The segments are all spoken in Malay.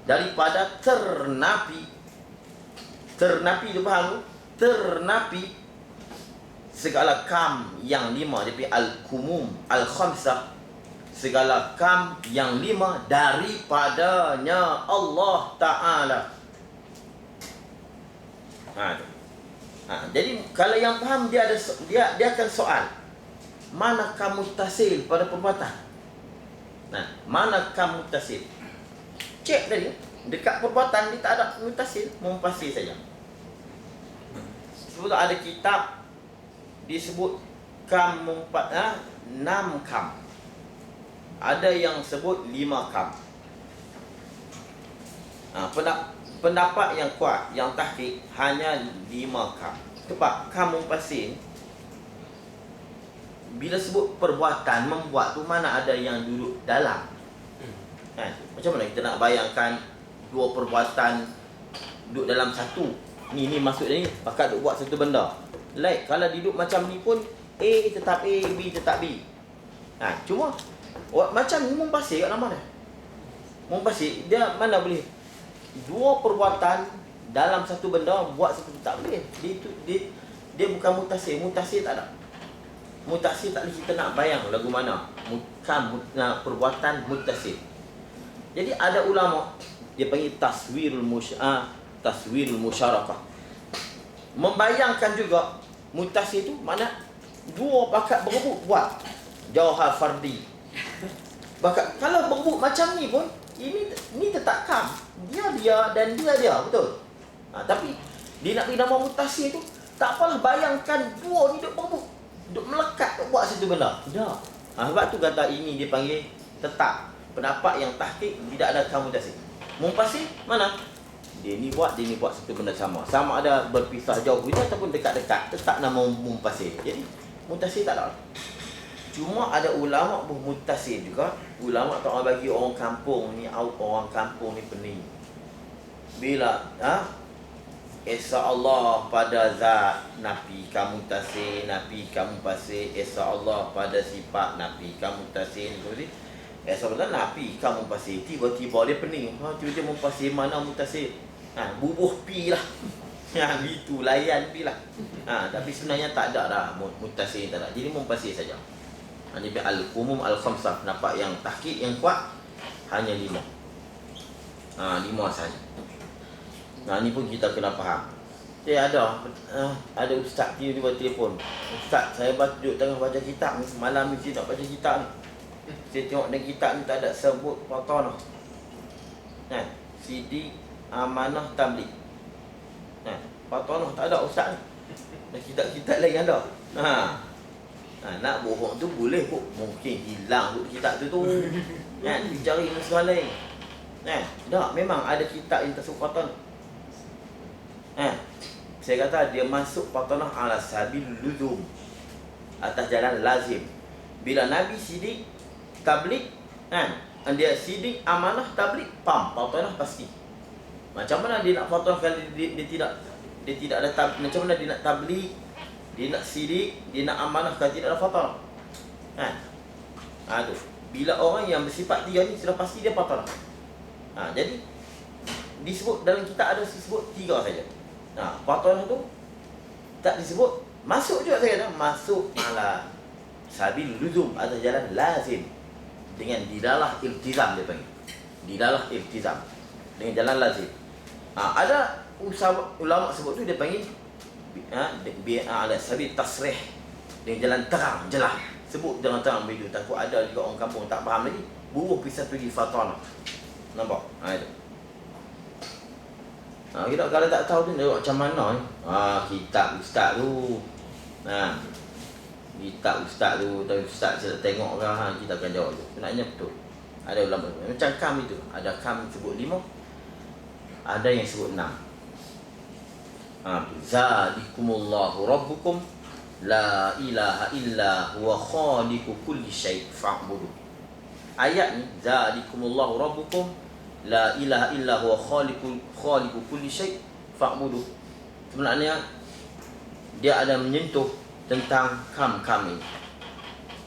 daripada ternapi. Ternapi tu faham? Ternapi segala kam yang 5 daripada al-kumum al-khamsah, segala kam yang 5 daripadanya Allah Ta'ala. Jadi kalau yang faham dia akan soal, manakah muttasil pada perbuatan? Manakah muttasil? Cek tadi, dekat perbuatan dia tak ada muttasil, munfasil saja. Sebab ada kitab disebut kam 6 kam. Ada yang sebut 5 kam. Pendapat yang kuat, yang tahqiq hanya 5 kam. Sebab kam munfasil, bila sebut perbuatan membuat tu, mana ada yang duduk dalam. Macam mana kita nak bayangkan dua perbuatan duduk dalam satu? Ni masuk ni, pakat duk buat satu benda. Like kalau duduk macam ni pun, A tetap A, B tetap B. Cuma macam ni munfasil kat nama dia. Munfasil, dia mana boleh dua perbuatan dalam satu benda buat satu, tak boleh. Dia bukan muttasil. Muttasil tak ada. Muttasil tak boleh kita nak bayang lagu mana. Bukan perbuatan muttasil. Jadi ada ulama dia panggil taswirul musyarakah. Membayangkan juga muttasil tu mana dua pakat berebut buat jauhar fardi. Bahkan kalau berebut macam ni pun, ini tetap kam. Dia dan dia, betul. Tapi dia nak beri nama muttasil tu, tak apalah, bayangkan dua ni duk berebut, duk melekat duk buat satu benda. Dah. Sebab tu kata ini dia panggil tetap. Pendapat yang tahqiq tidak ada kam muttasil. Munfasil mana? Dia ni buat satu benda sama. Sama ada berpisah jauh punya ataupun dekat-dekat, tetap nama munfasil. Jadi muttasil tak ada. Cuma ada ulama muttasil juga. Ulama tak bagi orang kampung ni, orang kampung ni pening. Bila Esa Allah pada zat Nabi kamu tasir, Nabi kamu pasir. Esa Allah pada sifat Nabi kamu tasir. Esa Allah Nabi kamu pasir. Tiba-tiba dia pening. Tiba-tiba mumpasir, mana mutasir? Bubuh pi lah. Itu layan pi lah. Tapi sebenarnya tak ada dah mutasir, tak ada. Jadi mumpasir saja. Ini al-umum al-khamsah. Nampak yang tahqiq yang kuat hanya 5. 5 saja. Ni pun kita kena faham. Ada ustaz tiba-tiba telefon. Ustaz, saya duduk tengah baca kitab ni. Malam ni saya nak baca kitab ni. Saya tengok dalam kitab ni tak ada sebut Fatanah. CD Amanah Tabligh. Fatanah tak ada ustaz ni. Dan kitab-kitab lain ada. Nak bohong tu boleh pun. Mungkin hilang tu kitab tu. Dicari masalah lain. Tak, memang ada kitab yang tersebut Fatanah. Saya kata dia masuk Fatanah ala sabil luzum, atas jalan lazim. Bila Nabi sidik tabligh, dia sidik amanah tabligh, Fatanah pasti. Macam mana dia nak Fatanah kalau dia tidak ada macam mana dia nak tabligh, dia nak sidik, dia nak amanah kalau tidak ada Fatanah. Tu. Bila orang yang bersifat 3 ni sudah pasti dia Fatanah. Jadi disebut dalam kitab ada disebut 3 saja. Fatanah tu tak disebut, masuk juga saya kata, masuk ala sabil luzum, atas jalan lazim, dengan dilalah iltizam dia panggil. Dilalah iltizam dengan jalan lazim. Ada ulama sebut tu dia panggil ala sabil tasrih, dengan jalan terang jelas. Sebut jalan terang begitu, takut ada juga orang kampung tak faham lagi, buruh pisah pergi Fatanah. Nampak? Itu. Kita kalau tak tahu tu tengok macam mana ni. Kitab ustaz tu. Kitab ustaz tu, tapi ustaz saya tengok kan, kita akan jawab tu. Sebenarnya betul. Ada ulama macam kam itu. Ada kam sebut 5. Ada yang sebut 6. Zalikumullahu rabbukum la ilaha illa huwa khaliqu kulli syai' fa'budu. Ayat ni zalikumullahu rabbukum la ilaha illa huwa khaliqu kulli syai' fa'budu. Sebenarnya dia ada menyentuh tentang kam ini.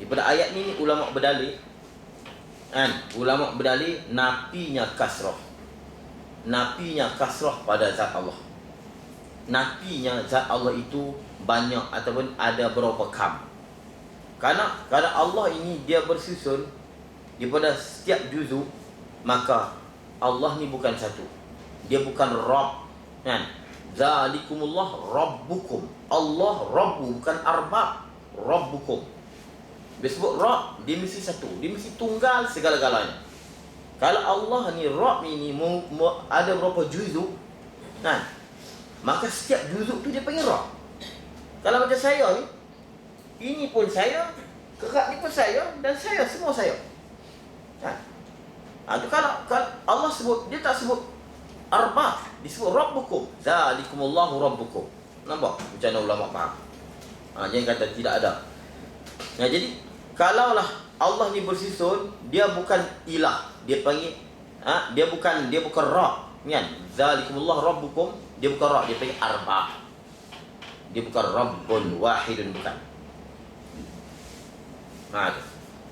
Daripada ayat ni ulama berdalil, ulama berdalil nafinya kasrah. nafinya kasrah pada zat Allah. Nafinya zat Allah itu banyak ataupun ada berapa kam. Karena Allah ini dia bersusun daripada setiap juzuk, maka Allah ni bukan satu. Dia bukan Rabb, kan? Zalikumullah Rabbukum. Allah Rabbu, bukan Arbab. Rabbukum. Dia sebut Rabb, dia mesti satu. Dia mesti tunggal segala-galanya. Kalau Allah ni Rabb ini ada berapa juzuk, kan? Maka setiap juzuk tu dia panggil Rabb. Kalau macam saya ni, ini pun saya, kerak ni pun saya, dan saya, semua saya. Kan? Tu kalau Allah sebut, dia tak sebut Arbab, dia sebut Rabbukum. Zalikumullahu Rabbukum. Nampak macam mana ulama faham? Jangan kata tidak ada. Jadi kalaulah Allah ni bersusun, dia bukan ilah, dia panggil dia bukan Rabb, kan? Zalikumullah Rabbukum, dia bukan Rabb, dia panggil Arbab. Dia bukan Rabbun Wahidun, bukan.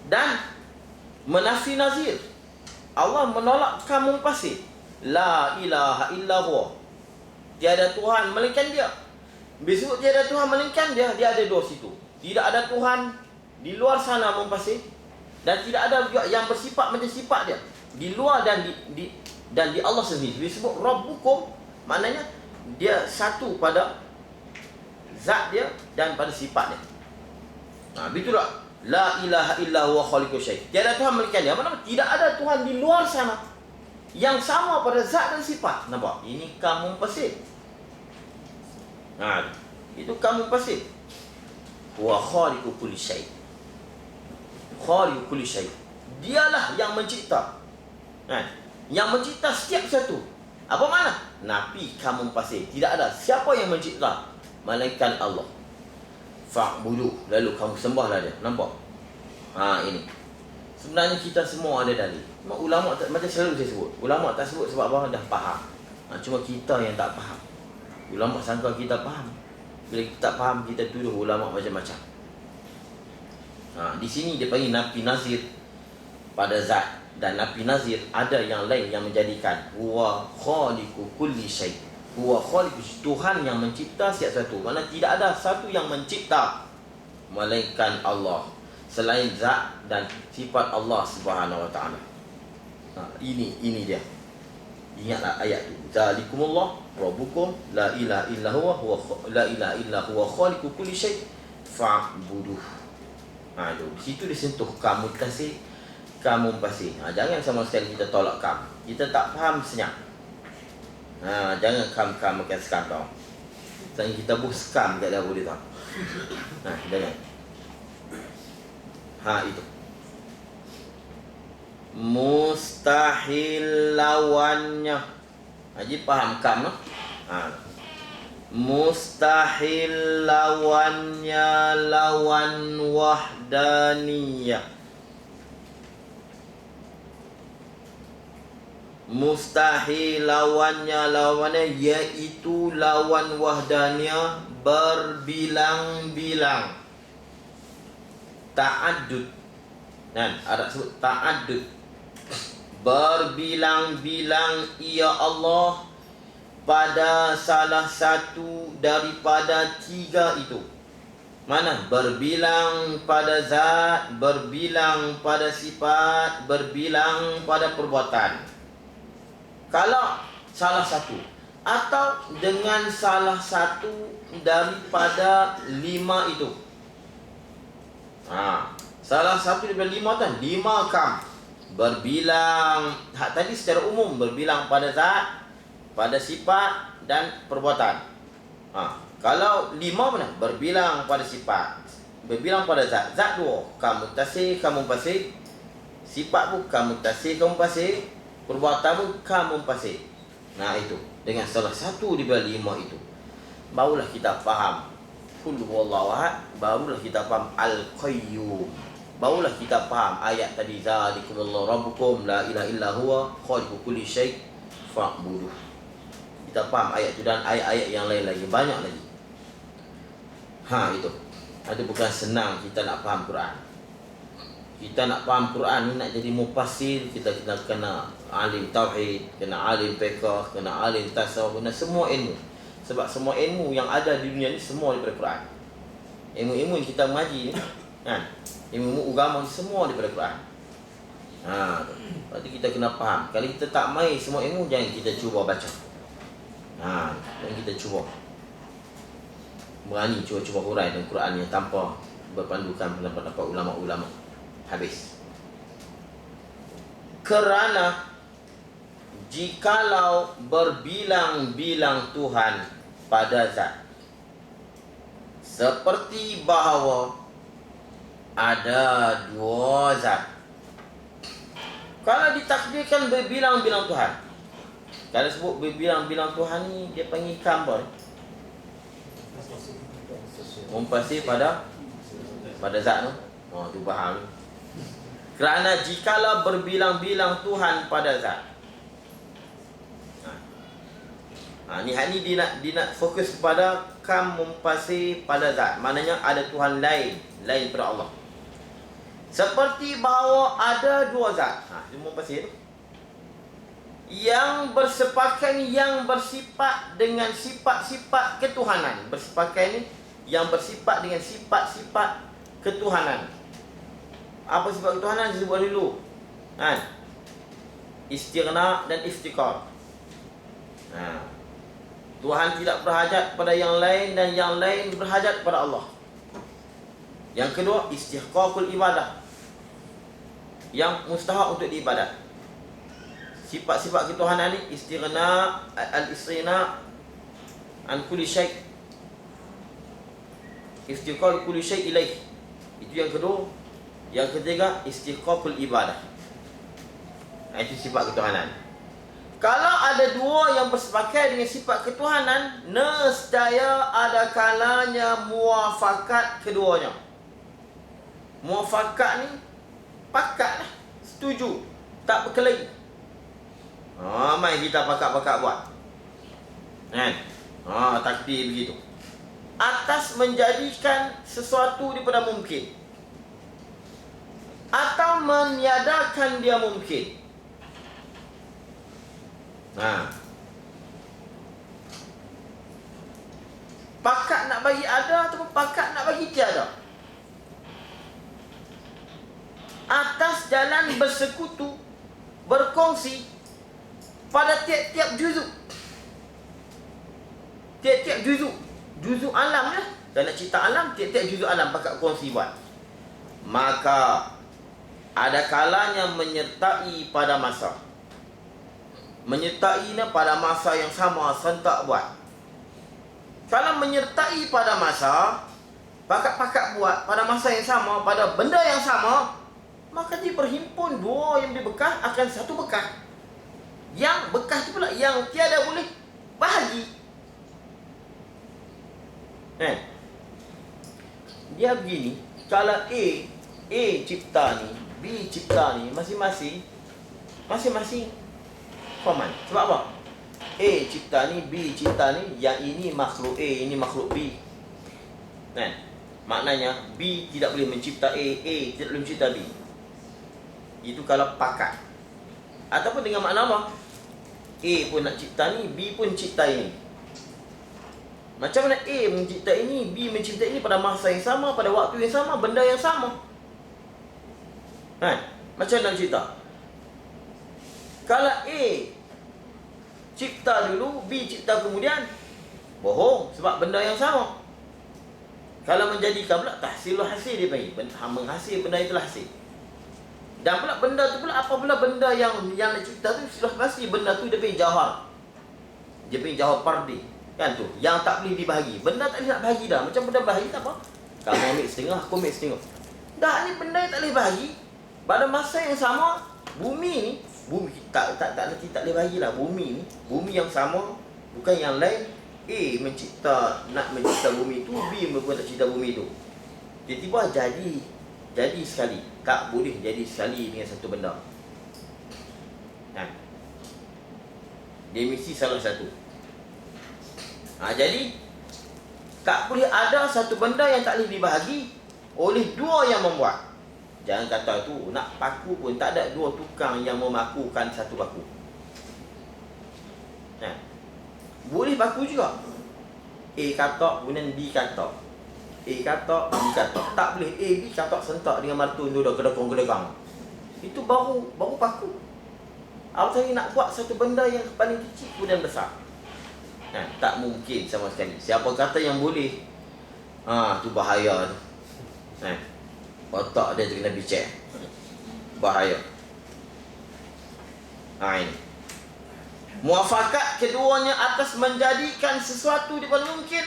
Dan menafi nazir, Allah menolak kamu pasir. La ilaha illa huwa, tiada Tuhan melainkan dia. Besok tiada Tuhan melainkan dia, dia ada dua situ. Tidak ada Tuhan di luar sana mumpasir, dan tidak ada juga yang bersifat macam sifat dia di luar dan di Allah sendiri. Disebut Rabbukum, maknanya dia satu pada zat dia dan pada sifat dia. Begitulah la ilaha illa huwa khaliqus syai'. Tiada Tuhan melainkan dia. Mana tidak ada Tuhan di luar sana yang sama pada zat dan sifat. Nampak? Ini kamu pasir. Itu kamu pasir. Huwa khaliqu kulli syai'. Khaliqu kulli syai'. Dialah yang mencipta. Yang mencipta setiap satu. Apa makna? Nafi kamu pasir. Tidak ada siapa yang mencipta melainkan Allah. Fa'budu, lalu kamu sembahlah dia. Nampak? Ini. Sebenarnya kita semua ada dalil. Ulama tak, macam selalu saya sebut, ulama tak sebut sebab apa? Dah faham. Cuma kita yang tak faham. Ulama sangka kita faham. Bila kita tak faham, kita tuduh ulama macam-macam. Di sini dia panggil nafi nazir pada zat, dan nafi nazir ada yang lain yang menjadikan huwa khaliqu kulli syai'. Huwa khaliqu, Tuhan yang mencipta setiap satu. Maksudnya tidak ada satu yang mencipta melainkan Allah, selain zat dan sifat Allah Subhanahu wa taala. Ini dia. Ingatlah ayat tu. Zalikumullah Rabbukum la ilaha illa huwa la ilaha illa huwa khaliqu kulli syai' fa'buduh. Di situ disentuh kamu kasih, kamu pasih. Jangan sama sekali kita tolak kamu. Kita tak faham senyap. Jangan kamu makan skam tau. Tanya kita buh skam kat dah boleh tau. Jangan. Itu. Mustahil lawannya. Haji faham kam no? Mustahil lawannya lawan wahdaniyah. Mustahil lawannya yaitu lawan wahdaniyah berbilang-bilang. Ta'addud. Arab sebut ta'addud. Berbilang-bilang ia Allah pada salah satu daripada tiga itu. Mana? Berbilang pada zat, berbilang pada sifat, berbilang pada perbuatan. Kalau salah satu atau dengan salah satu daripada lima itu. Salah satu daripada lima kan? 5 kam. Berbilang, tadi secara umum berbilang pada zat, pada sifat dan perbuatan. Kalau 5 mana? Berbilang pada sifat, berbilang pada zat. Zat 2, kamu tasih, kamu pasih. Sifat pun kamu tasih, kamu pasih. Perbuatan pun kamu pasih. Itu dengan salah satu daripada 5 itu, barulah kita faham Qul huwallahu ahad, barulah kita faham Al-Qayyum. Barulah kita faham ayat tadi, Zalikumullahu Rabbukum la ilaha illa huwa khaliqu kulli syai' fa'buduh. Kita faham ayat itu dan ayat-ayat yang lain lagi, banyak lagi. Itu. Itu bukan senang kita nak faham Quran. Kita nak faham Quran ni, nak jadi mufassir, kita kena alim tauhid, kena alim fiqh, kena alim tasawuf, kena semua ilmu. Sebab semua ilmu yang ada di dunia ni semua daripada Quran. Ilmu-ilmu yang kita mengaji ni, kan? Ilmu agama ni semua daripada Quran. Berarti kita kena faham. Kalau kita tak mai semua ilmu, jangan kita cuba baca. Dan kita cuba berani cuba hurai dalam Quran yang tanpa berpandukan pendapat ulama-ulama. Habis. Kerana jikalau berbilang-bilang Tuhan pada zat, seperti bahawa ada dua zat. Kalau ditakdirkan berbilang-bilang Tuhan, kalau sebut berbilang-bilang Tuhan ni, dia panggil gambar, mumpasi pada zat tu. Tu faham. Kerana jikalau berbilang-bilang Tuhan pada zat. Ni dia nak fokus kepada kam mumpasi pada zat. Maknanya ada Tuhan lain pada Allah. Seperti bahawa ada dua zat. Dia mumpasi tu. Yang bersepakat, yang bersifat dengan sifat-sifat ketuhanan. Bersepakat ni yang bersifat dengan sifat-sifat ketuhanan. Apa sifat ketuhanan disebut dulu, kan? Istighna dan iftikar. Tuhan tidak berhajat pada yang lain dan yang lain berhajat pada Allah. Yang kedua, istihqaqul ibadah, yang mustahak untuk diibadat. Sifat-sifat ketuhanan ni istighna, al-istighna an kulli syai', iftikar kulli syai' ilaih. Itu yang kedua. Yang ketiga, istihqaqul ibadah. Itu sifat ketuhanan. Kalau ada dua yang bersepakat dengan sifat ketuhanan, nescaya ada kalanya muafakat keduanya. Muafakat ni pakat lah, setuju, tak berkelahi. Mai kita pakat-pakat buat, kan? Takdir begitu. Atas menjadikan sesuatu daripada mungkin, atau meniadakan dia mungkin. Pakat nak bagi ada ataupun pakat nak bagi tiada. Atas jalan bersekutu, berkongsi pada tiap-tiap juzuk. Tiap-tiap juzuk. Juzuk alam lah. Dalam cerita alam, tiap-tiap juzuk alam pakat kongsi buat. Maka ada kalanya menyertai pada masa. Menyertainya pada masa yang sama, sentak buat. Kalau menyertai pada masa, pakat-pakat buat pada masa yang sama, pada benda yang sama, maka dia berhimpun dua yang dibekas akan satu bekas. Yang bekas tu pula yang tiada boleh bahagi. Dia begini, kalau A cipta ni, B cipta ni, masing-masing common. Sebab apa? A cipta ni, B cipta ni, yang ini makhluk A, ini makhluk B. Maknanya B tidak boleh mencipta A tidak boleh mencipta B. Itu kalau pakat. Ataupun dengan makna apa? A pun nak cipta ni, B pun cipta ini. Macam mana A mencipta ini, B mencipta ini pada masa yang sama, pada waktu yang sama, benda yang sama. Macam mana cerita? Kalau A cipta dulu, B cipta kemudian, bohong, sebab benda yang sama. Kalau menjadikan pula tahsilul hasil, dia panggil menghasil benda yang telah hasil. Dan pula benda tu pula, apa pula benda yang nak cipta tu, sudah pasti benda tu dia panggil jawhar. Dia panggil jawhar pardi, kan tu, yang tak boleh dibahagi. Benda tak boleh nak bahagi dah. Macam benda bahagi tak apa, kamu ambil setengah, aku ambil setengah. Dah, ni benda yang tak boleh bahagi. Pada masa yang sama, bumi tak boleh bahagilah. Bumi yang sama, bukan yang lain. A nak mencipta bumi tu, B pun tak cipta bumi tu. Tiba-tiba jadi sekali. Tak boleh jadi sekali dengan satu benda. Dia mesti salah satu. Jadi tak boleh ada satu benda yang tak boleh dibahagi oleh dua yang membuat. Jangan kata tu nak paku pun tak ada dua tukang yang memakukan satu paku. Boleh paku juga. A katak, kemudian B katak. A katak, B katak. Tak boleh A, B katak sentak dengan martun tu dah kedekong-kedekang. Itu baru paku. Apatah nak buat satu benda yang paling kecil kemudian besar. Tak mungkin sama sekali. Siapa kata yang boleh, tu bahaya tu. Otak dia kena bicek. Bahaya. Ini muafakat keduanya atas menjadikan sesuatu di paling mungkin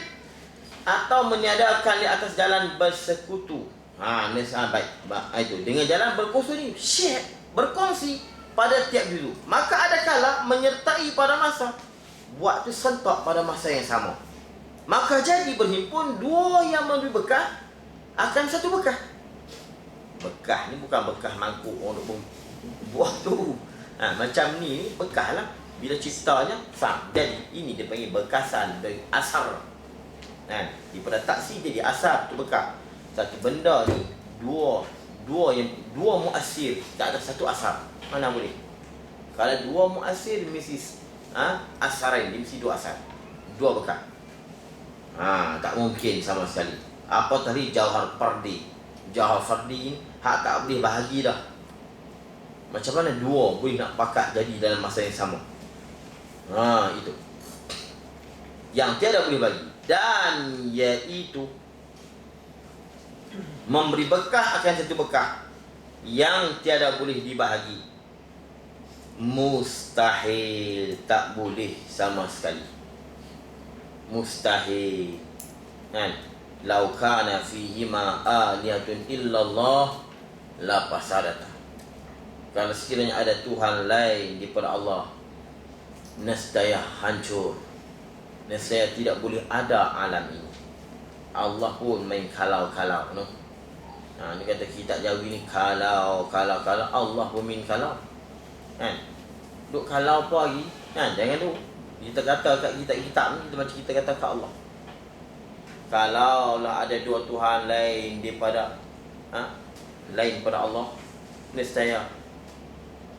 atau meniadakan di atas jalan bersekutu. Baik. Itu dengan jalan berkongsi ni, share, berkongsi pada tiap juzuk. Maka ada kala menyertai pada masa buat tu sentak pada masa yang sama. Maka jadi berhimpun dua yang memberi bekah akan satu bekah. Bekah ni bukan bekah mangkuk untuk buah tu. Macam ni bekah lah. Bila ciptanya faham. Jadi ini dia panggil bekasan dari asar. Daripada taksi jadi asar tu bekah. Satu benda ni dua muasir, tak ada satu asar. Mana boleh? Kalau dua muasir mesti asarin, dia mesti dua asar. Dua bekah. Tak mungkin sama sekali. Apa tadi jauhar fardi? Jauhar fardi hak tak boleh bahagi dah. Macam mana dua boleh nak pakat jadi dalam masa yang sama? Itu yang tiada boleh bagi. Dan iaitu memberi bekah akan satu bekah yang tiada boleh dibahagi. Mustahil, tak boleh sama sekali. Mustahil. Lau kana fihima aliyatun illallah la fasadata. Kalau sekiranya ada Tuhan lain daripada Allah, nescaya hancur. Nescaya tidak boleh ada alam ini. Allah pun main kalau-kalau, no? Ni kata kitab Jawi ni kalau Allah pun main kalau. Duk kalau apa lagi? Jangan tu. Kita kata kat kitab ni macam kita kata kat Allah. Kalaulah ada dua Tuhan lain daripada Allah, nescaya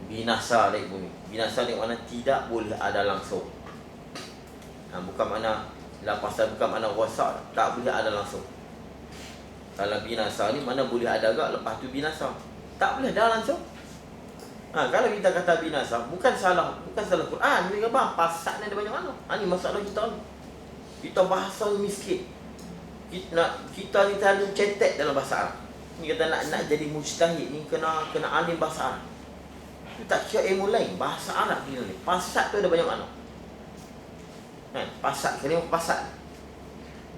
binasa dari bumi. Binasa di mana tidak boleh ada langsung. Bukan mana lapasan, bukan mana rosak, tak boleh ada langsung. Kalau binasa ni mana boleh ada agak lepas tu binasa. Tak boleh ada langsung. Kalau kita kata binasa, bukan salah Quran. Dia kata pasal ni ada banyak mana. Ni masalah kita ni. Kita bahasa miskin. Kita ni terlalu cetek dalam bahasa Arab. Ni kata nak jadi mujtahid ni kena alim bahasa Arab. Tu tak kira ilmu lain, bahasa Arab dia ni. Pasal tu ada banyak mana. Pasal, kalimah pasal.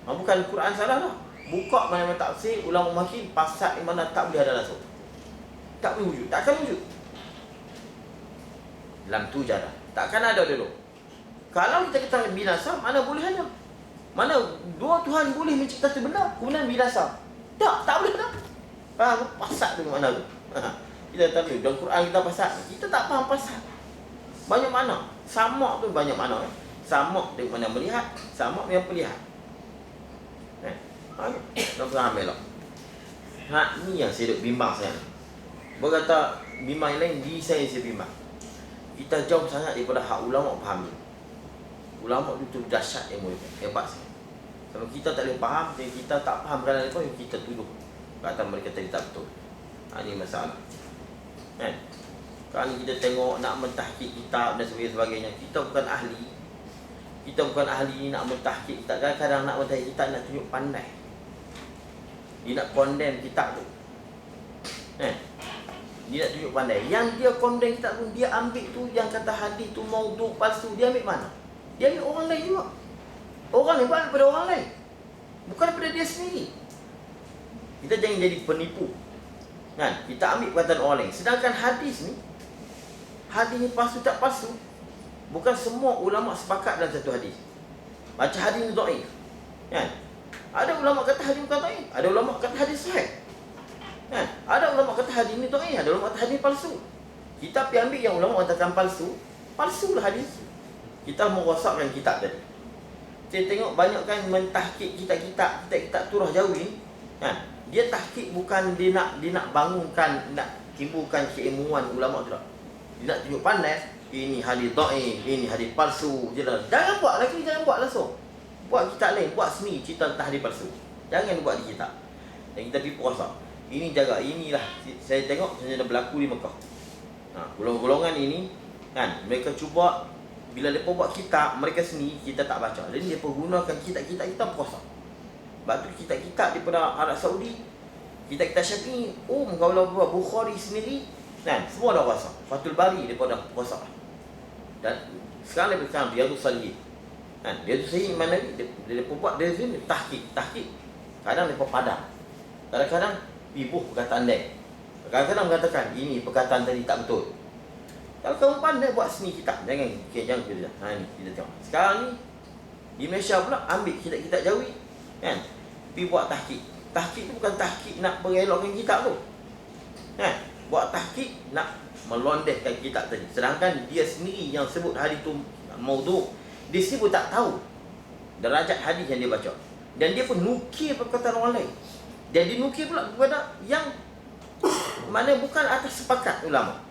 Bukan Quran salah lah. Buka mana-mana tafsir, ulama makin pasal di mana tak boleh ada langsung. Tak boleh wujud, takkan wujud. Dalam tu jadah, takkan ada dulu. Kalau kita kata binasa, mana boleh ada? Mana dua Tuhan boleh mencipta satu benda, kemudian binasa? Tak boleh tak. Pasal tu mana tu? Kita tak tahu, dalam Quran kita pasal, kita tak faham pasal. Banyak mana? Samak tu banyak mana. Samak dia mana melihat, samak yang melihat. Tak faham elok. Ni yang saya duk bimbang saya. Berkata bimbang yang lain, di saya bimbang. Kita jauh sangat daripada hak ulama faham. Ulama itu dahsyat ilmu itu, hebat saya. Kalau kita tak boleh faham, kita tak faham kerana apa yang kita tuduh. Kata mereka tadi tak betul. Ini masalah. Kalau kita tengok nak mentahqiq kitab dan sebagainya, kita bukan ahli. Kita bukan ahli nak mentahqiq kitab. Kadang-kadang nak mentahqiq kitab nak tunjuk pandai. Dia nak condemn kitab tu. Dia nak tunjuk pandai. Yang dia condemn kitab pun, dia ambil tu yang kata hadis tu maudhu palsu. Dia ambil mana? Dia ambil orang lain juga. Orang lain bukan daripada orang lain, bukan daripada dia sendiri. Kita jangan jadi penipu. Kita ambil perkataan orang lain. Sedangkan hadis ni palsu tak palsu, bukan semua ulama sepakat dalam satu hadis. Macam hadis ni dhaif. Ada ulama kata hadis bukan dhaif, ada ulama kata hadis sahih. Ada ulama kata hadis ni dhaif, ada ulama kata hadis palsu. Kita pergi ambil yang ulama katakan palsu, palsulah hadis. Kita merosakkan kitab tadi. Saya tengok banyak kan mentahqiq kitab-kitab Turah Jawi ni. Kan? Dia tahqiq bukan dia nak bangunkan, nak timbulkan keilmuan ulama tu tak. Dia nak tunjuk pandai, ini hadis dhaif, ini hadis palsu. Jangan buat lagi, jangan buat langsung. Buat kitab lain, buat seni cerita tentang hadis palsu. Jangan buat di kitab. Dan kita pergi puasa. Ini jaga, inilah saya tengok sebenarnya berlaku di Mekah. Golongan ini kan, mereka cuba bila mereka buat kitab, mereka sendiri kita tak baca. Jadi dia pergunakan kitab-kitab kita puasa. Sebab tu kitab-kitab daripada Arab Saudi, kitab-kitab Syafi'i, kalau buat Bukhari sendiri, kan, semua dah puasa. Fathul Bari daripada puasa. Dan sekarang dia berkata Riyadhus Shalihin. Kan, Riyadhus Shalihin mana dia buat dari sini tahqiq. Kadang dia padam. Kadang-kadang ibuh perkataan dia. Kadang-kadang mengatakan ini perkataan tadi tak betul. Kalau kamu pandai buat seni kitab, jangan kita. Ni kita tengok. Sekarang ni di Malaysia pula ambil kitab-kitab Jawi, kan? Pergi buat tahqiq. Tahqiq tu bukan tahqiq nak mengelokkan kitab tu. Kan? Buat tahqiq nak melondehkan kitab tadi. Sedangkan dia sendiri yang sebut hadis tu maudhu', dia sendiri pun tak tahu derajat hadis yang dia baca. Dan dia pun nukil perkataan orang lain. Dan dia nukil pula kepada yang mana bukan atas sepakat ulama.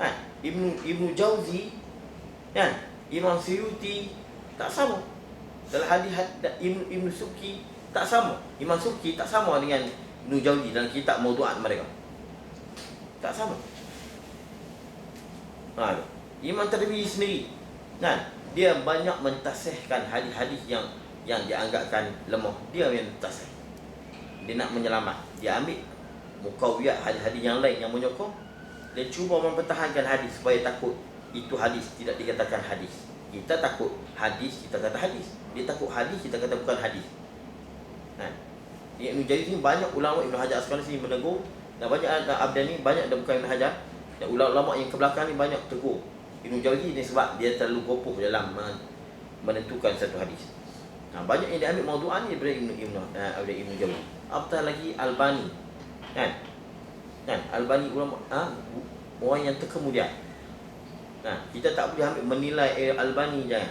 Kan? Ibnu Jauzi, kan? Imam Suyuti tak sama. Dalam hadis Ibnu Suki tak sama. Imam Suki tak sama dengan Ibnu Jauzi dalam kitab Maudhu'at mereka. Tak sama. Imam Tirmizi sendiri, kan? Dia banyak mentasihkan hadis-hadis yang dianggapkan lemah. Dia yang mentasih. Dia nak menyelamat. Dia ambil mukawiyat hadis-hadis yang lain yang menyokong. Dia cuba mempertahankan hadis supaya takut itu hadis tidak dikatakan hadis. Kita takut hadis, kita kata hadis. Dia takut hadis, kita kata bukan hadis. Ibnu Jarir ni banyak ulama, Ibnu Hajar Asqalani sini menegur, dan banyak Abdani, banyak dan bukan Ibnu Hajar. Dan ulama yang ke belakang ni banyak tegur Ibnu Jarir ni sebab dia terlalu kokoh dalam menentukan satu hadis. Banyak yang diambil maudhu'an ni daripada Ibnu Jarir. Apatah lagi Albani. Kan, Albani ulama orang yang terkemudian. Kita tak boleh ambil menilai Albani, jangan.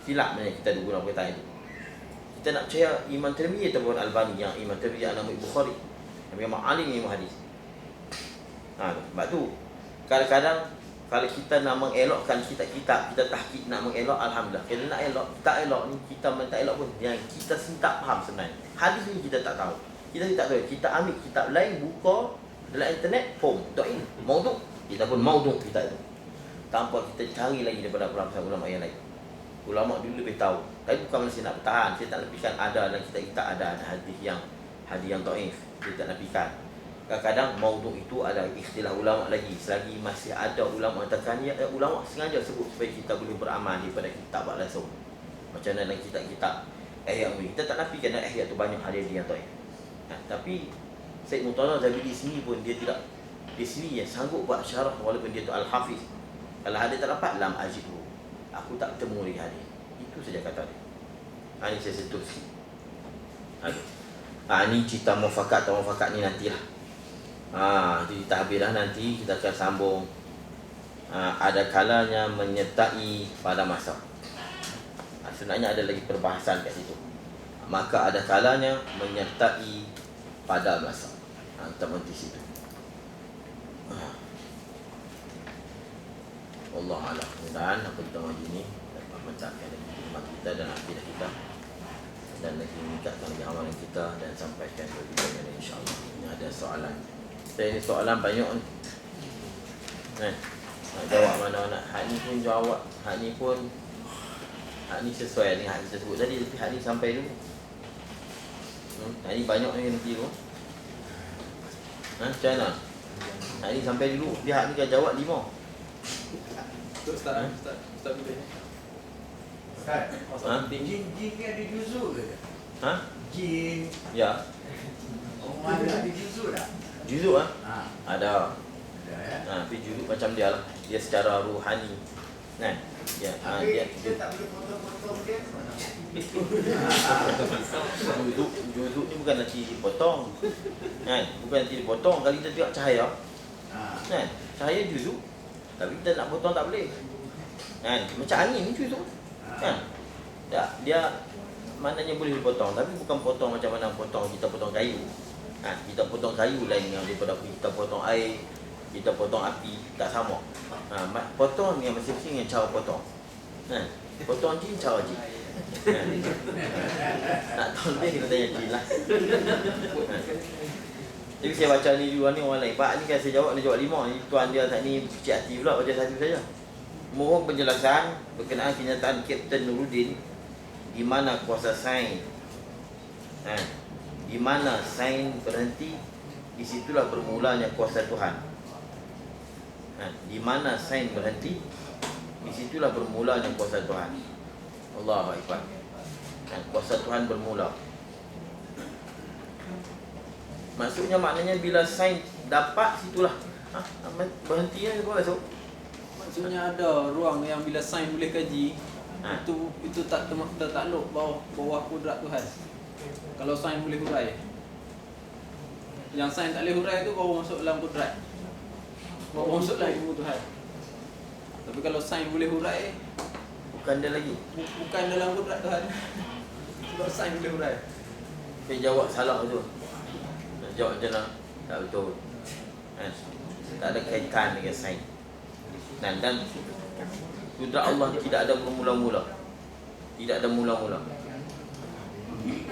Silap sebenarnya kita guna perkataan itu. Kita nak percaya Imam Tirmizi ataupun Albani, yang Imam Tirmizi adalah Bukhari, yang memang alim ilmu hadis. Sebab tu kadang-kadang kalau kita nak mengelokkan kitab-kitab, kita tahqiq nak mengelok, alhamdulillah. Kalau nak elok, tak elok ni, kita tak elok pun, yang kita sendiri tak faham sebenarnya. Hadis ni kita tak tahu. Kita tak tahu. Kita ambil kitab lain, buka dalam internet, dhaif, maudhu', kita pun maudhu' kitab itu. Tanpa kita cari lagi daripada ulama yang lain. Ulama dulu lebih tahu. Tapi bukan saya nak bertahan, saya tak lebihkan ada dalam kitab-kitab ada hadis yang dhaif, saya tak lebihkan. Kadang-kadang maudhu' itu ada ikhtilaf ulama lagi. Selagi masih ada ulama tekan, ulama sengaja sebut supaya kita boleh beramal daripada kitab langsung. Macam dalam kitab-kitab Ihya Ulumuddin, kita tak nafikan Ihya tu banyak hadis yang dhaif. Tapi Syed Murtada Zabidi sini pun dia tidak, di sini yang sanggup buat syarah walaupun dia tu Al-Hafiz. Kalau hadis tak dapat, lam ajidhu, aku tak bertemu lagi hadis. Itu saja kata dia. Ini saya sentuh sikit. Ini cerita mufakat atau mufakat ni nantilah. Itu tahbirah nanti kita akan sambung. Ada kalanya menyertai pada masa. Sebenarnya ada lagi perbahasan kat situ. Maka ada kalanya menyertai pada masa. Kita berhenti situ. Allah a'lam. Mudah-mudahan apa kita mahu ini dapat mencapai iman kita dan akidah kita, dan lagi meningkatkan lagi amalan kita, dan sampaikan kepada kita insya-Allah. Ini ada soalan. Saya ni soalan banyak ni. Nak jawab mana nak. Hak ni pun jawab. Hak ni pun, hak ni sesuai dengan hak kita sebut tadi, tapi hak ni sampai dulu. Hak ni banyak ni nanti tu. Macam mana? Hak ni sampai dulu. Dia hak ni kan jawab 5. Ustaz boleh. Ustaz, jin ni ada juzuk ke? Jin. Ya. Orang ada juzuk tak? Juzuk ada. Ada ya. Tapi juzuk macam dia lah. Dia secara ruhani. Kan? Ya, dia tak boleh potong-potong dia. Juzuk ni bukan nanti dipotong. Kan? Bukan nanti dipotong. Kalau kita tengok cahaya, kan? Cahaya juzuk. Tapi kita nak potong tak boleh. Kan? Macam angin ni juzuk. Kan? Dia maknanya boleh dipotong, tapi bukan potong macam mana potong kita potong kayu. Kita potong kayu lain yang daripada kita potong air, kita potong api, tak sama. Potong yang masing-masing yang cara potong. Potong jin cara jin. Nak tahu lebih kita tanya jin lah. Jadi saya baca ni dua ni orang lain. Pak ni kan saya jawab, dia jawab 5. Ni tuan dia tak ni kecil hati pula baca satu saja. Mohon penjelasan berkenaan kenyataan Kapten Nurudin di mana kuasa sains. Di mana sains berhenti, di situlah bermulanya kuasa Tuhan. Di mana sains berhenti, di situlah bermulanya kuasa Tuhan. Allahu Akbar. Kuasa Tuhan bermula. Maksudnya maknanya bila sains dapat, situlah berhentinya kau masuk. Maksudnya ada ruang yang bila sains boleh kaji, itu tak takluk bawah kudrat Tuhan. Kalau sains boleh hurai, yang sains tak boleh hurai tu baru masuk dalam kudrat, baru masuk dalam ilmu Tuhan. Tapi kalau sains boleh hurai, Bukan dia lagi. bukan dalam kudrat Tuhan. Sebab sains boleh hurai. Saya jawab salah tu. Nak jawab macam mana? Tak betul. Tak ada kaitan dengan sains. Dan kudrat Allah tidak ada bermula-mula. Tidak ada mula-mula.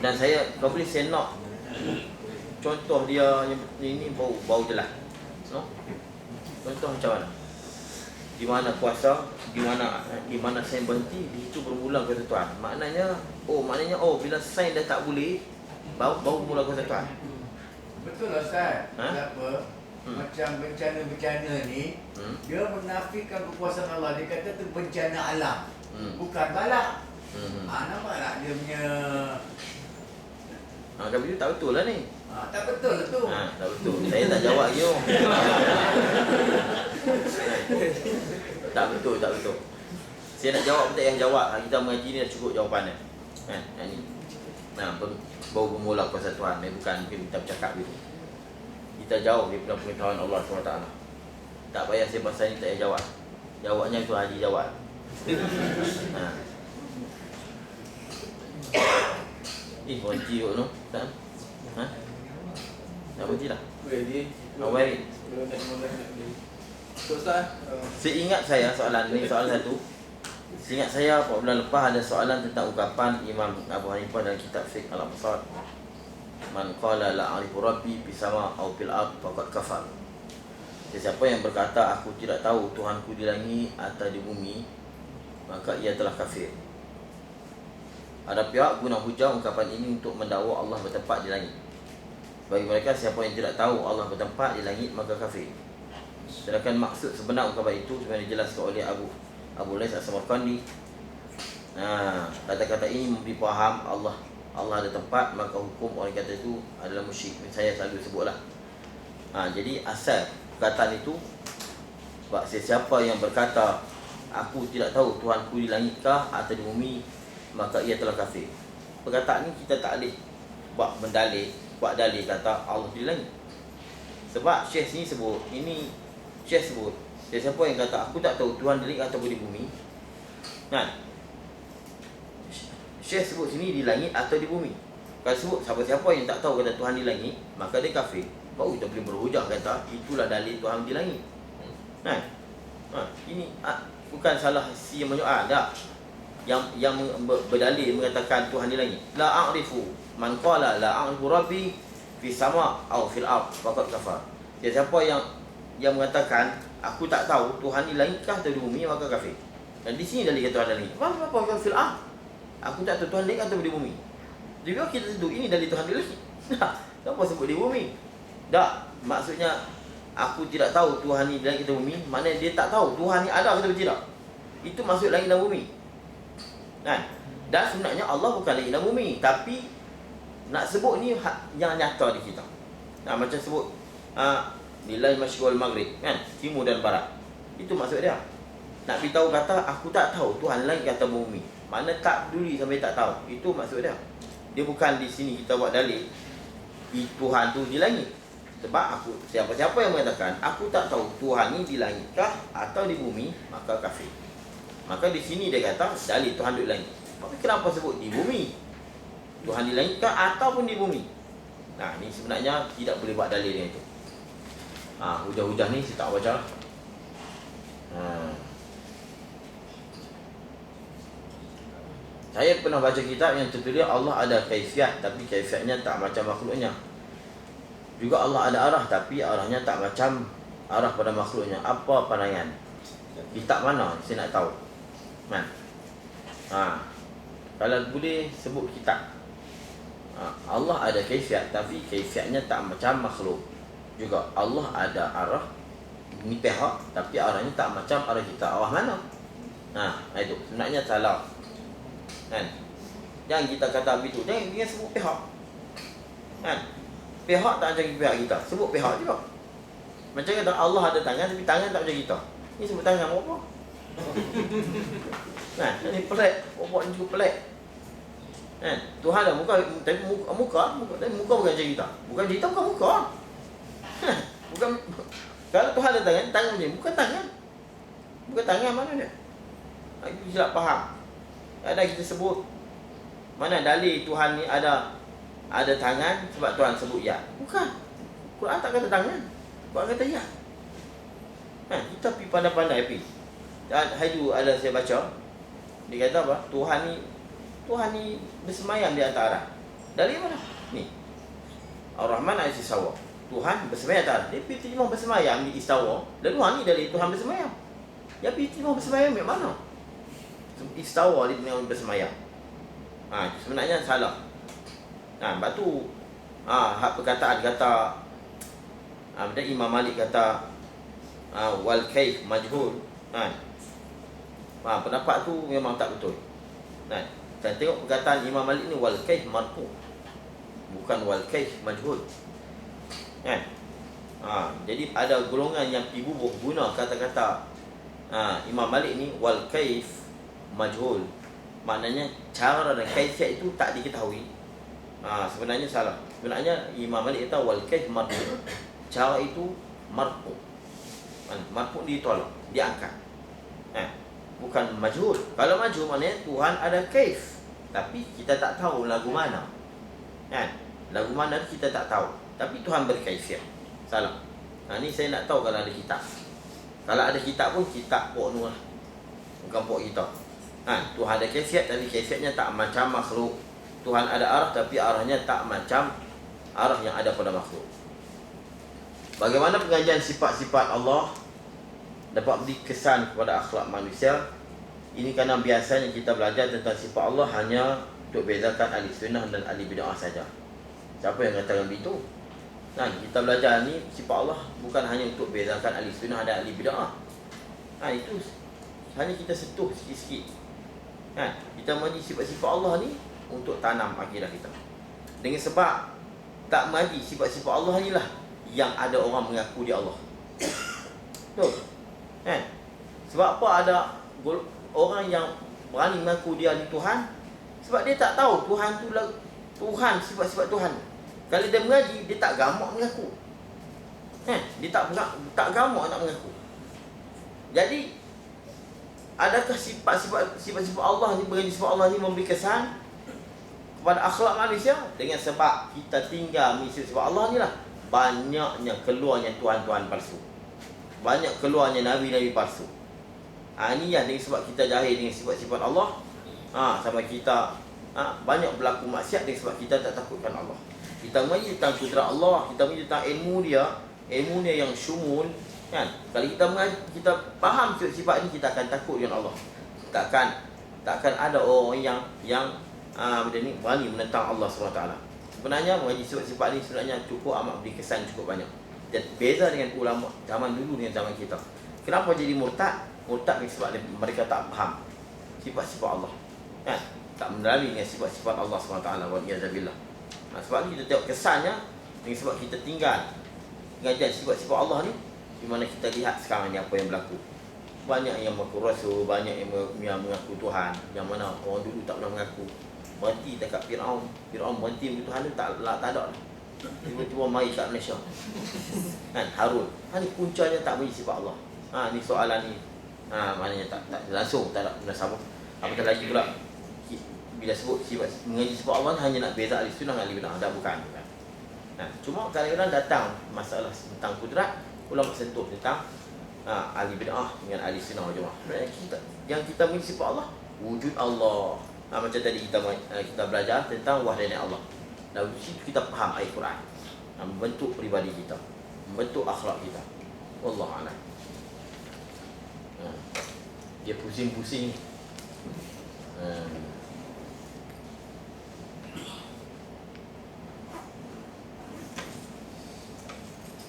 Dan kau boleh saya nak contoh dia yang ini bau jelas. No? Contoh macam mana? Di mana kuasa, di mana sains berhenti, di situ bermula kuasa Tuhan. Maknanya bila sains dah tak boleh, baru mula kuasa Tuhan. Betul lah Ustaz. Kenapa? Macam bencana-bencana ni, dia menafikan kekuasaan Allah. Dia kata tu bencana alam, bukan bala. Nampak tak dia punya Kalau begitu tak betul lah ni. tak betul lah tu. Tak betul. Saya tak jawab lagi. Tak betul. Saya nak jawab, tak payah jawab. Kita mengaji ni dah cukup jawapan dia. Ni. Baru bermula kuasa Tuhan. Bukan kita bercakap gitu. Kita jauh daripada pengetahuan Allah SWT. Tak payah saya pasal ni tak payah jawab. Jawabnya tu Haji jawab. Berhenti kot tu. Tak? Dah berhenti dah? Boleh. Baik. Ustaz, Seingat saya soalan ni, soalan satu. Seingat saya bulan lepas ada soalan tentang ucapan Imam Abu Hanifah dalam kitab Fiqh Al-Absar. Man qala la a'rifu rabbi bis sama aw fil ard faqad kafar. Sesiapa yang berkata aku tidak tahu Tuhanku di langit atau di bumi, maka ia telah kafir. Ada pihak guna hujah ungkapan ini untuk mendakwa Allah bertempat di langit. Bagi mereka, siapa yang tidak tahu Allah bertempat di langit maka kafir. Sedangkan maksud sebenar ungkapan itu sebenarnya dijelaskan oleh Abu Lais As-Samarqandi. Kata-kata ini memberi faham Allah ada tempat, maka hukum orang kata itu adalah musyrik. Saya selalu sebutlah. Jadi asal perkataan itu, sesiapa yang berkata aku tidak tahu Tuhanku di langitkah atau di bumi, maka ia telah kafir. Perkataan ini kita tak boleh buat dalil kata Allah di langit. Sebab Syekh sini sebut, Syekh sebut, sesiapa yang kata aku tak tahu Tuhan di langit atau di bumi, Syekh sebut sini di langit atau di bumi. Kalau sebut siapa-siapa yang tak tahu kata Tuhan di langit, maka dia kafir. Baru kita boleh berhujah kata itulah dalil Tuhan di langit. Ini bukan salah si yang menyoal dah. Yang berdalil mengatakan Tuhan di langit. La a'rifu man qala la a'rifu rabbi fi sama aw fil ard faqad kafar. Siapa yang mengatakan aku tak tahu Tuhan di langitkah atau di bumi, maka kafir. Dan di sini dalil kata Tuhan di langit. Apa fil ard? Aku tak tahu Tuhan di langit atau di bumi. Jadi kita sebut ini dalil Tuhan di langit. Kenapa sebut di bumi? Tak, maksudnya aku tidak tahu Tuhan ni di langit atau bumi, maknanya dia tak tahu Tuhan ni ada atau tidak. Itu maksud langit dan bumi. Dan sebenarnya Allah bukan langit dan bumi, tapi nak sebut ni yang nyata di kita. Macam sebut Lillahi masyriq wal maghrib, timur dan barat. Itu maksud dia. Nak beritahu kata aku tak tahu Tuhan langit atau bumi, mana tak peduli sampai tak tahu. Itu maksud dia. Dia bukan di sini kita buat dalil Tuhan tu di langit. Sebab siapa-siapa yang mengatakan aku tak tahu Tuhan ni di langitkah atau di bumi, maka kafir. Maka di sini dia kata dalil Tuhan di langit. Tapi kenapa sebut di bumi? Tuhan di langit kah ataupun di bumi. Nah, ni sebenarnya tidak boleh buat dalil dengan itu. Hujah-hujah ni saya tak baca. Saya pernah baca kitab yang tertulis Allah ada kaifiat, tapi kaifiatnya tak macam makhluknya. Juga Allah ada arah, tapi arahnya tak macam arah pada makhluknya. Apa pandangan? Kitab mana? Saya nak tahu. Kan? Kalau boleh sebut kitab. Allah ada kaifiat, tapi kaifiatnya tak macam makhluk. Juga Allah ada arah, ni pihak, tapi arahnya tak macam arah kita. Arah mana? Itu sebenarnya salah. Kan? Jangan kita kata begitu. Jangan sebut pihak. Kan? Pihak tak macam pihak kita. Sebut pihak juga. Macam kata Allah ada tangan, tapi tangan tak macam kita. Ni sebut tangan apa? Nah, ni pelik. Buat ni juga pelik. Kan? Tuhan ada muka, tapi muka bukan macam kita. Bukan kita, bukan muka. Bukan. Kalau Tuhan ada tangan, tangan macam ni. Bukan tangan. Bukan tangan mana dia? Itu silap faham. Ada kita sebut mana dalil Tuhan ni ada tangan sebab Tuhan sebut ya. Bukan. Quran tak kata tangan. Quran kata ya. Kita pergi pandai-pandai pergi. Dan hari ada saya baca, dia kata apa? Tuhan ni bersemayam di antara. Dari mana? Ni. Ar-Rahman al-Istawa. Tuhan bersemayam di antara. Dia pergi terjemah bersemayam di istawa. Dan Tuhan ni dari Tuhan bersemayam. Dia pergi terjemah bersemayam di mana? Istawa dia dengan bersemayam. Sebenarnya salah. Sebab tu hak perkataan kata Imam Malik kata wal kaif majhul. Pendapat tu memang tak betul. Saya tengok perkataan Imam Malik ni wal kaif marfu. Bukan wal kaif majhul. Jadi ada golongan yang ibu guna kata-kata Imam Malik ni wal kaif majhul, maknanya cara dan kaifiat itu tak diketahui. Sebenarnya salah. Sebenarnya Imam Malik kata wal kaif marfu. Cara itu marfu. Marfu ditolak, diangkat. Bukan majhul. Kalau majhul maknanya Tuhan ada kaif, tapi kita tak tahu lagu mana. Lagu mana kita tak tahu, tapi Tuhan berkaifiat. Salah. Ni saya nak tahu kalau ada kitab. Kalau ada kitab pun kitab Pok Nur lah. Bukan Pok kita. Tuhan ada kaifiat, tapi kaifiatnya tak macam makhluk. Tuhan ada arah, tapi arahnya tak macam arah yang ada pada makhluk. Bagaimana pengajian sifat-sifat Allah dapat beri kesan kepada akhlak manusia? Ini kerana biasanya kita belajar tentang sifat Allah hanya untuk bezakan ahli sunnah dan ahli bid'ah saja. Siapa yang katakan begitu? Kita belajar ni sifat Allah bukan hanya untuk bezakan ahli sunnah dan ahli bid'ah. Itu hanya kita sentuh sikit-sikit. Kita mengaji sifat-sifat Allah ni untuk tanam akidah kita. Dengan sebab tak mengaji sifat-sifat Allah ni lah yang ada orang mengaku dia Allah. Betul? Sebab apa ada orang yang berani mengaku dia ni Tuhan? Sebab dia tak tahu Tuhan tu lah Tuhan, sifat-sifat Tuhan. Kalau dia mengaji, dia tak gamak mengaku. Dia tak gamak nak mengaku. Jadi adakah sifat-sifat Allah ni, mengaji sifat Allah ni memberi kesan kepada akhlak manusia? Dengan sebab kita tinggal mengisi sifat Allah ni lah banyaknya keluarnya tuan-tuan palsu. Banyak keluarnya nabi-nabi palsu. Ini yang dengan sebab kita jahil dengan sifat-sifat Allah. Sampai kita banyak berlaku maksiat dengan sebab kita tak takutkan Allah. Kita mengaji tentang kudrat Allah, kita mengaji tentang ilmu dia yang syumul. Kalau kita mengaji, kita faham sifat ini, kita akan takut dengan Allah. Takkan ada orang yang berani menentang Allah SWT. Sebenarnya mengaji sifat-sifat ini sebenarnya cukup amat beri kesan cukup banyak. Dan beza dengan ulama zaman dulu dengan zaman kita. Kenapa jadi murtad? Murtad sebab mereka tak faham sifat-sifat Allah. Tak mendalami dengan sifat-sifat Allah SWT. Wa'iyadzabillah. Sebab ni kita tengok kesannya dengan sebab kita tinggal pengajian sifat-sifat Allah ni, di mana kita lihat sekarang ni apa yang berlaku. Banyak yang mengaku Rasul, banyak yang mengaku Tuhan, yang mana orang dulu tak pernah mengaku. Berhenti dekat Fir'aun berhenti mengaku Tuhan tu tak ada lah. Tiba-tiba mari kat Malaysia. Harun. Ni puncanya tak beri sifat Allah. Ni soalan ni maknanya tak langsung tak ada sama. Apatah lagi pula bila sebut mengaji sifat Allah hanya nak beza ahli sunnah dengan ahli bidah, tak, bukan. Cuma kadang-kadang datang masalah tentang kudrat, ulama sentuh tentang ahli bidah dengan ahli sunnah wal jamaah. Yang kita mengaji sifat Allah, wujud Allah. Macam tadi kita belajar tentang wahdaniyat Allah. Dan di situ kita faham ayat Quran, membentuk peribadi kita, membentuk akhlak kita. Wallahu a'lam. Dia pusing-pusing.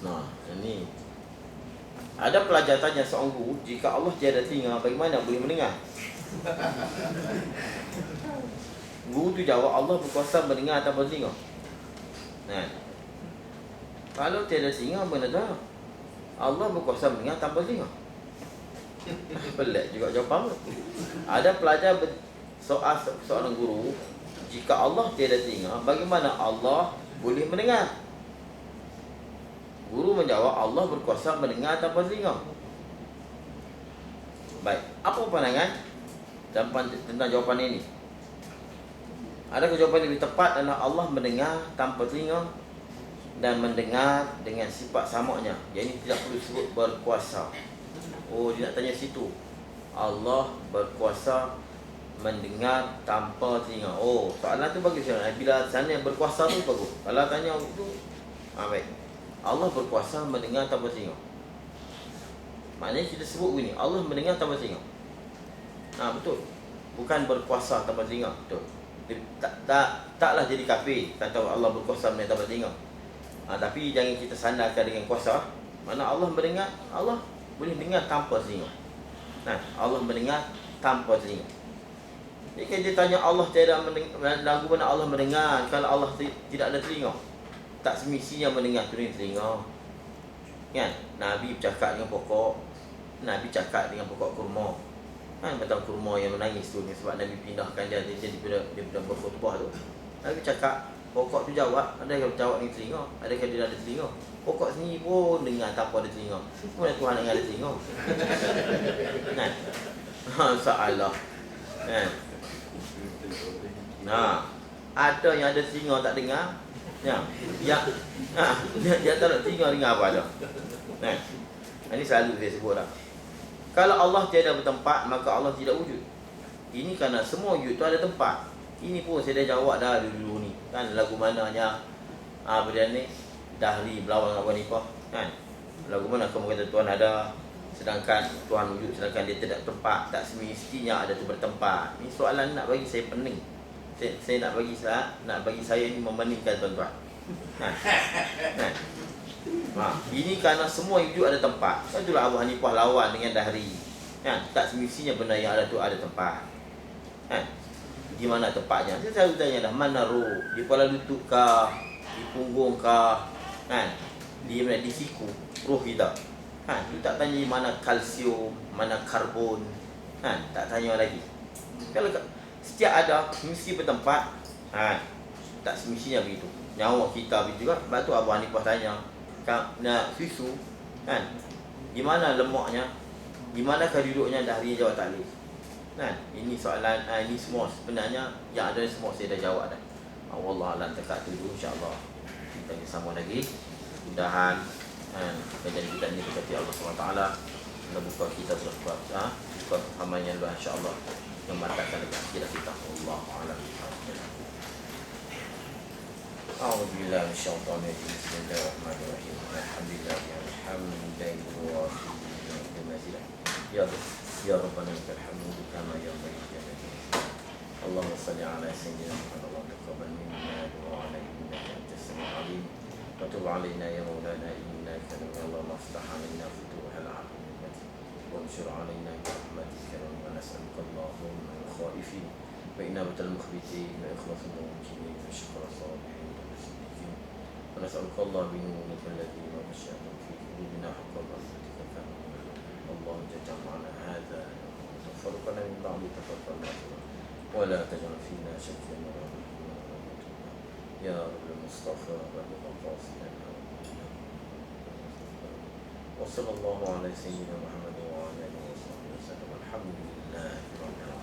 Nah, ini ada pelajar tanya seorang guru, jika Allah tiada telinga, bagaimana boleh mendengar? Guru tu jawab, Allah berkuasa mendengar tanpa telinga. Kalau tiada telinga, benar Allah berkuasa mendengar tanpa telinga. Pelik juga jawapan. Ada pelajar soal seorang guru, jika Allah tiada telinga, bagaimana Allah boleh mendengar? Guru menjawab, Allah berkuasa mendengar tanpa telinga. Baik, apa pandangan tentang jawapan ini? Adakah jawapan lebih tepat adalah Allah mendengar tanpa telinga dan mendengar dengan sifat samaknya? Yang ini tidak perlu disebut berkuasa. Oh, dia nak tanya situ. Allah berkuasa mendengar tanpa telinga. Oh, soalan tu bagus. Bila sana yang berkuasa tu bagus. Kalau tanya itu, baik. Allah berkuasa mendengar tanpa telinga. Maknanya kita sebut begini, Allah mendengar tanpa telinga. Betul. Bukan berkuasa tanpa telinga. Betul. Taklah jadi kafir kata Allah berkuasa mendengar tanpa telinga. Tapi jangan kita sandarkan dengan kuasa. Mana Allah mendengar, Allah boleh dengar tanpa telinga. Allah mendengar tanpa telinga. Jadi kalau dia tanya Allah tiada mendengar, lagu mana Allah mendengar kalau Allah tidak ada telinga? Tak semestinya mendengar tu dengan telinga. Kan? Nabi bercakap dengan pokok. Nabi cakap dengan pokok kurma. Batang kurma yang menangis tu, sebab Nabi pindahkan dia daripada berkhutbah tu. Nabi cakap, pokok tu jawab. Adakah jawab dengan telinga? Adakah dia ada telinga? Pokok sendiri pun dengar tanpa ada telinga. Mana Tuhan dengar ada telinga? Salah. Ada yang ada telinga tak dengar. Dia tak ada telinga dengar apa ada. Ini selalu saya sebut lah. Kalau Allah tiada bertempat, maka Allah tidak wujud. Ini kerana semua wujud tu ada tempat. Ini pun saya dah jawab dah dulu ni. Kan lagu mananya benda ni Dahri berlawan Abu Hanifah. Kan lagu mana kamu kata Tuhan ada, sedangkan Tuhan wujud, sedangkan dia tidak tempat. Tak semestinya ada tu bertempat. Ini soalan nak bagi saya pening. Saya nak bagi saya ni memeningkan tuan-tuan. Ini kerana semua wujud ada tempat. Itulah Abu Hanifah lawan dengan Dahri. Tak semestinya benda yang ada tu ada tempat. Di mana tempatnya? Saya selalu tanya dah, mana roh? Di kepala lutut kah? Di punggung kah? Di mana? Di siku roh kita. Kita tak tanya di mana kalsium, mana karbon. Tak tanya lagi. Kalau setiap ada mesti bertempat. Tak semestinya begitu. Nyawa kita begitu juga. Sebab tu Abu Hanifah tanya, nak susu di mana lemaknya, di manakah duduknya? Dahri jawab tak boleh. Ini soalan, ini semua sebenarnya yang ada semua saya dah jawab dah. Wallahualam, dekat tu dulu, insya-Allah kita bersama lagi. Mudahan kajian kita ini berkati Allah SWT. Allah buka kita buka pemahaman yang luar, insya-Allah, yang memantapkan lagi akidah kita. Wallahualam. أعوذ بالله من الشيطان الرجيم بسم الله الرحمن الرحيم الحمد لله حمدا يوافي مزيدا يا ربنا لك الحمد كما ينبغي لجلالك اللهم صل على سيدنا محمد اللهم تقبل منا وعلى انك انت السميع العليم وتب علينا يا مولانا انك اللهم افتح علينا فتوح العلم وانشر علينا برحمتك ونسالك اللهم الخائفين وإنابة المخبتين وإخلاص الموجودين وشكر الصالحين ونسألك الله بنورك الذي وبشرك في قلوبنا حق رحمتك فهمنا اللهم تجعل معنا هذا وتفرقنا من بعض تفرقنا ولا تجعل فينا شكا ولا محزنا يا رب المصطفى بلغ قاصدنا وصلى الله على سيدنا محمد وعلى آله وصحبه وسلم الحمد لله رب العالمين.